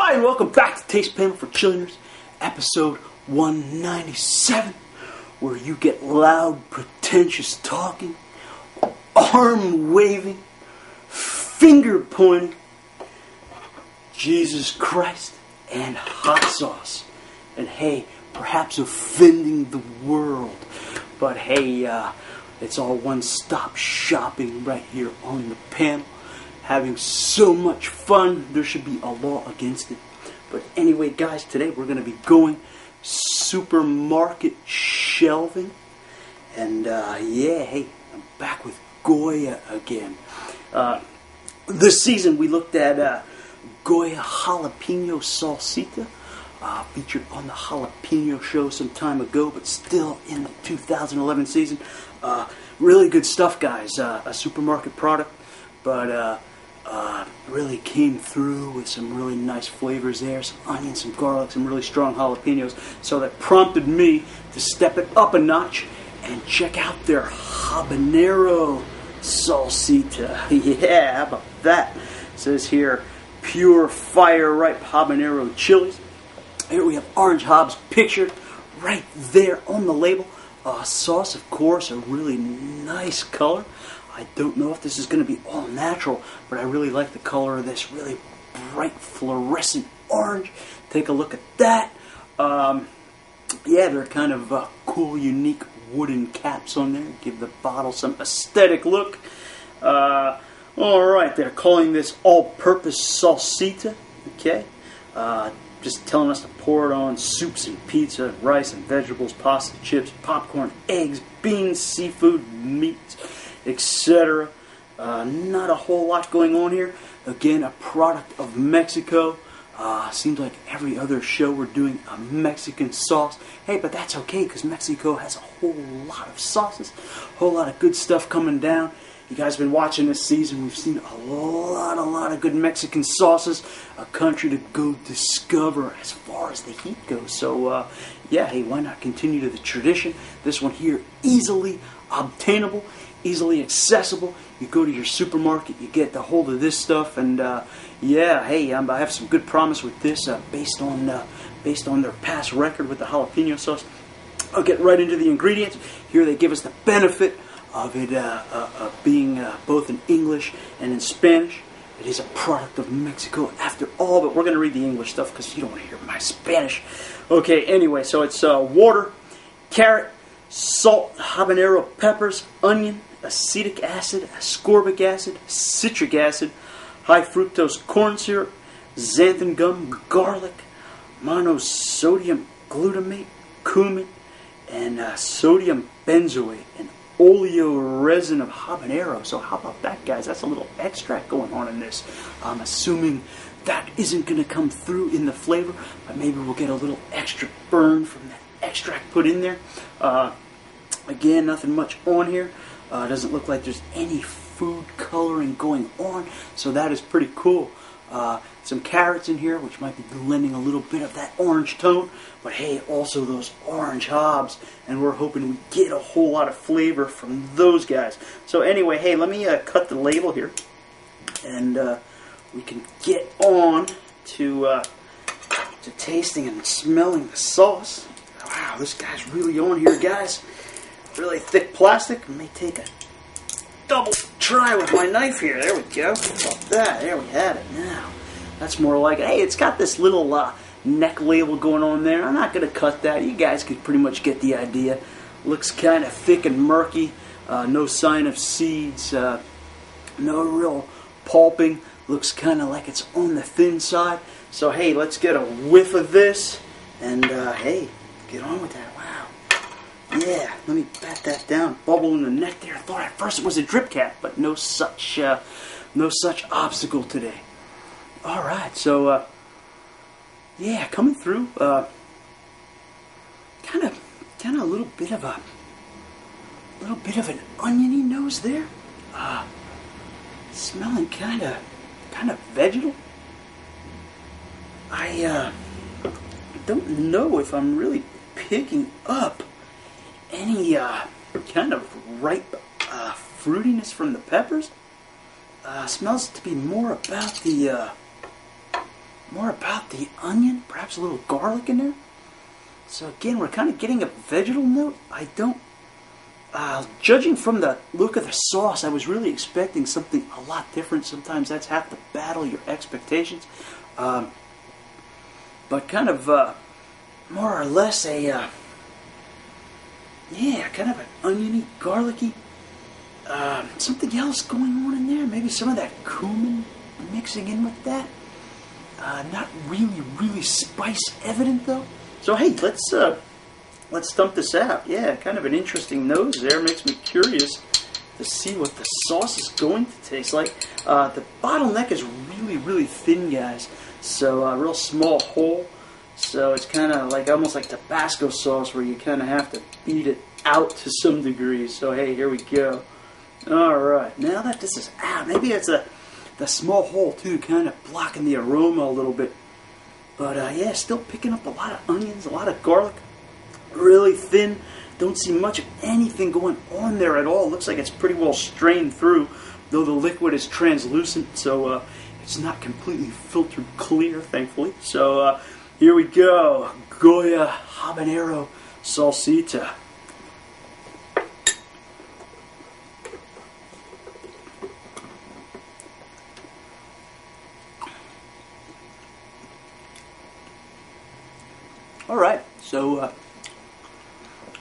Hi, and welcome back to Taste Panel for Chillionaires, episode 197, where you get loud, pretentious talking, arm waving, finger pointing, Jesus Christ, and hot sauce. And hey, perhaps offending the world. But hey, it's all one-stop shopping right here on the panel. Having so much fun, there should be a law against it. But anyway, guys, today we're going to be going supermarket shelving. And yeah, hey, I'm back with Goya again. This season we looked at Goya Habanero Salsita, featured on the Jalapeno Show some time ago, but still in the 2011 season. Really good stuff, guys. A supermarket product, but really came through with some really nice flavors there, some onions, some garlic, some really strong jalapenos. So that prompted me to step it up a notch and check out their Habanero Salsita. Yeah, how about that? It says here, pure fire ripe habanero chilies. Here we have orange Habs pictured right there on the label. Sauce, of course, a really nice color. I don't know if this is going to be all natural, but I really like the color of this really bright fluorescent orange. Take a look at that. Yeah, they're kind of cool, unique wooden caps on there. Give the bottle some aesthetic look. Alright, they're calling this all-purpose salsita. Okay. Just telling us to pour it on soups and pizza, rice and vegetables, pasta, chips, popcorn, eggs, beans, seafood, meats, etc. Not a whole lot going on here. Again, a product of Mexico. Seems like every other show we're doing a Mexican sauce. Hey, but that's okay because Mexico has a whole lot of sauces, a whole lot of good stuff coming down. You guys have been watching this season. We've seen a lot of good Mexican sauces. A country to go discover as far as the heat goes. So, yeah, hey, why not continue to the tradition? This one here, easily obtainable, easily accessible. You go to your supermarket, you get the hold of this stuff, and yeah, hey, I have some good promise with this based on their past record with the jalapeno sauce. I'll get right into the ingredients. Here they give us the benefit of it being both in English and in Spanish. It is a product of Mexico after all, but we're going to read the English stuff because you don't want to hear my Spanish. Okay, anyway, so it's water, carrot, salt, habanero peppers, onion, acetic acid, ascorbic acid, citric acid, high fructose corn syrup, xanthan gum, garlic, monosodium glutamate, cumin, and sodium benzoate, and oleo resin of habanero. So how about that, guys? That's a little extract going on in this. I'm assuming that isn't going to come through in the flavor, but maybe we'll get a little extra burn from that extract put in there. Again, nothing much on here. Doesn't look like there's any food coloring going on, so that is pretty cool. Some carrots in here, which might be blending a little bit of that orange tone, but hey, also those orange Habs, and we're hoping we get a whole lot of flavor from those guys. So anyway, hey, let me cut the label here, and we can get on to tasting and smelling the sauce. Wow, this guy's really on here, guys. Really thick plastic. I may take a double try with my knife here. There we go. How about that? There we have it. Now, that's more like it. Hey, it's got this little neck label going on there. I'm not going to cut that. You guys could pretty much get the idea. Looks kind of thick and murky. No sign of seeds. No real pulping. Looks kind of like it's on the thin side. So, hey, let's get a whiff of this. And, hey, get on with that. Wow. Yeah, let me pat that down. Bubble in the neck there. I thought at first it was a drip cap, but no such obstacle today. All right, so yeah, coming through. Kind of a little bit of an oniony nose there. Smelling kind of vegetal. I don't know if I'm really picking up any kind of ripe fruitiness from the peppers. Smells to be more about the more about the onion, perhaps a little garlic in there. So again, we're kind of getting a vegetal note. I don't, judging from the look of the sauce, I was really expecting something a lot different. Sometimes that's half the battle, your expectations. But kind of more or less a, yeah, kind of an oniony, garlicky, something else going on in there. Maybe some of that cumin mixing in with that. Not really spice evident though. So hey, let's stump this out. Yeah, kind of an interesting nose there. Makes me curious to see what the sauce is going to taste like. The bottleneck is really thin, guys. So a real small hole. So it's kind of like almost like Tabasco sauce, where you kind of have to beat it out to some degree. So hey, here we go. All right, now that this is out, maybe it's the small hole too, kind of blocking the aroma a little bit. But yeah, still picking up a lot of onions, a lot of garlic. Really thin. Don't see much of anything going on there at all. Looks like it's pretty well strained through, though the liquid is translucent, so it's not completely filtered clear, thankfully. So here we go. Goya Habanero Salsita. Alright, so,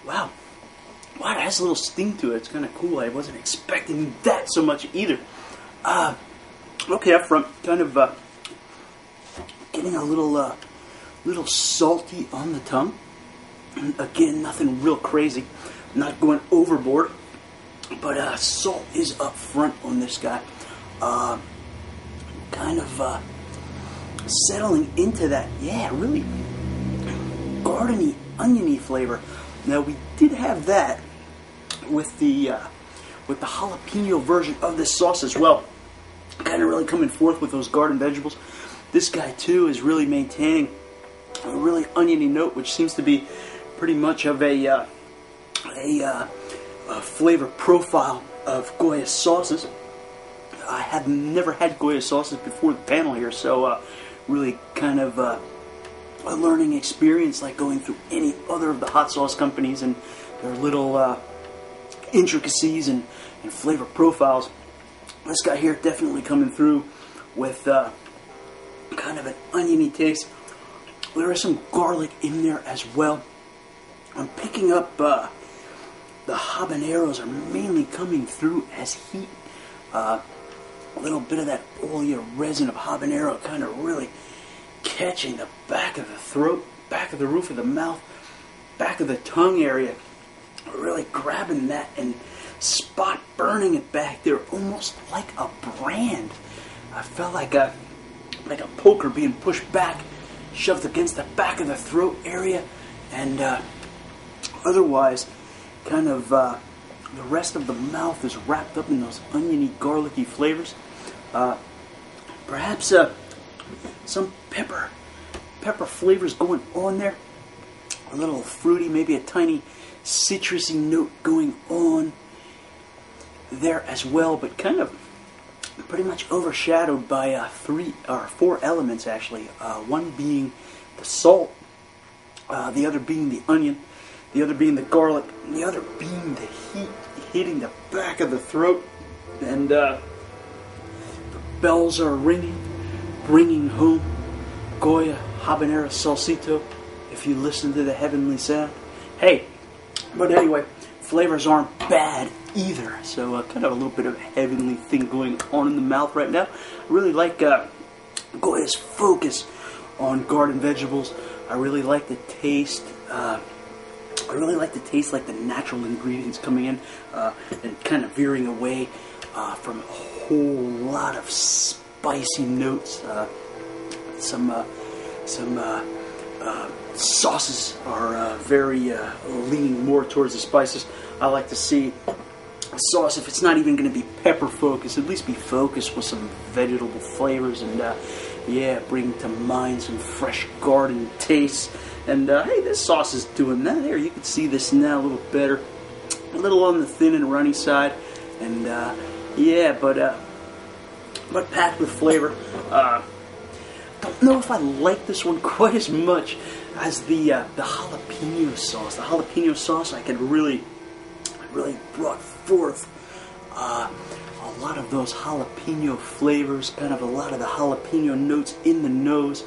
wow, it has a little sting to it. It's kind of cool. I wasn't expecting that so much either. Okay, up front, kind of getting a little salty on the tongue. Again, nothing real crazy. Not going overboard, but salt is up front on this guy. Kind of settling into that, yeah, really gardeny, oniony flavor. Now we did have that with the jalapeno version of this sauce as well. Kind of really coming forth with those garden vegetables. This guy too is really maintaining a really oniony note, which seems to be pretty much of a flavor profile of Goya sauces. I have never had Goya sauces before the panel here, so really kind of a learning experience, like going through any other of the hot sauce companies and their little intricacies and flavor profiles. This guy here definitely coming through with kind of an oniony taste. There is some garlic in there as well. I'm picking up the habaneros are mainly coming through as heat. A little bit of that oily resin of habanero kind of really catching the back of the throat, back of the roof of the mouth, back of the tongue area, really grabbing that and spot burning it back there, almost like a brand. I felt like a poker being pushed back, shoved against the back of the throat area, and otherwise kind of the rest of the mouth is wrapped up in those oniony, garlicky flavors. Perhaps some pepper flavors going on there. A little fruity, maybe a tiny citrusy note going on there as well, but kind of pretty much overshadowed by 3 or 4 elements actually. One being the salt, the other being the onion, the other being the garlic, and the other being the heat hitting the back of the throat. And the bells are ringing, bringing home Goya Habanero Salsita, if you listen to the heavenly sound. Hey, but anyway, flavors aren't bad either, so kind of a little bit of a heavenly thing going on in the mouth right now. I really like Goya's focus on garden vegetables. I really like the taste. Like the natural ingredients coming in and kind of veering away from a whole lot of spicy notes. Some sauces are very leaning more towards the spices. I like to see a sauce, if it's not even going to be pepper focused, at least be focused with some vegetable flavors, and yeah, bring to mind some fresh garden tastes. And hey, this sauce is doing that. There, you can see this now a little better, a little on the thin and runny side, and yeah, but packed with flavor. don't know if I like this one quite as much as the jalapeno sauce. The jalapeno sauce I could really brought forth a lot of those jalapeno flavors, kind of a lot of the jalapeno notes in the nose.